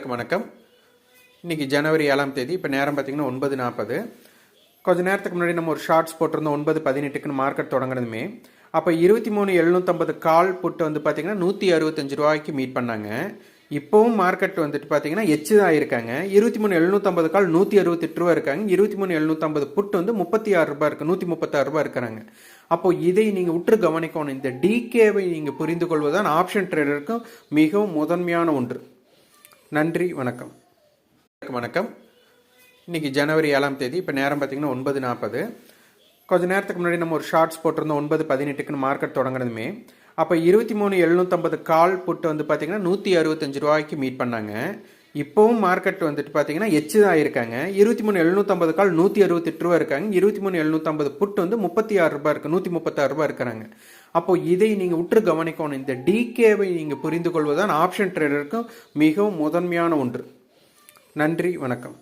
வணக்கம். இன்னைக்கு ஜனவரி 7ஆம் தேதி. இப்போ நேரம் பார்த்தீங்கன்னா 9:40. கொஞ்ச நேரத்துக்கு முன்னாடி நம்ம ஒரு ஷார்ட்ஸ் போட்டிருந்தோம் 9:18க்குன்னு மார்க்கெட் தொடங்கினதுமே. அப்போ 23,750 கால் புட்டு வந்து பார்த்தீங்கன்னா 165 ரூபாய்க்கு மீட் பண்ணாங்க. இப்போவும் மார்க்கெட் வந்துட்டு பார்த்தீங்கன்னா எச்சு தான் இருக்காங்க. 23,750 கால் 168 ரூபா இருக்காங்க. 23,750 புட்டு வந்து 36 ரூபாய் இருக்கு, 136 ரூபாய் இருக்கிறாங்க. அப்போ இதை நீங்கள் உற்று கவனிக்கணும். இந்த டிகேவை நீங்கள் புரிந்து கொள்வதுதான் ஆப்ஷன் ட்ரேடருக்கும் மிகவும் முதன்மையான ஒன்று. நன்றி, வணக்கம். வணக்கம். இன்னைக்கு ஜனவரி 7ஆம் தேதி. இப்போ நேரம் பார்த்தீங்கன்னா 9:40. கொஞ்ச நேரத்துக்கு முன்னாடி நம்ம ஒரு ஷார்ட்ஸ் போட்டிருந்தோம் 9:18க்குன்னு மார்க்கெட் தொடங்கினதுமே. அப்போ 23,750 கால் புட்டு வந்து பார்த்தீங்கன்னா 165 ரூபாய்க்கு மீட் பண்ணாங்க. இப்போவும் மார்க்கெட் வந்துட்டு பார்த்தீங்கன்னா எச்சு தான் இருக்காங்க. 23,750 கால் 168 ரூபா இருக்காங்க. 23,750 புட்டு வந்து 36 ரூபாய் இருக்கு, 136 ரூபாய் இருக்கிறாங்க. அப்போ இதை நீங்கள் உற்று கவனிக்கணும். இந்த டிகேவை நீங்கள் புரிந்து கொள்வதுதான் ஆப்ஷன் ட்ரேடருக்கும் மிகவும் முதன்மையான ஒன்று. நன்றி, வணக்கம்.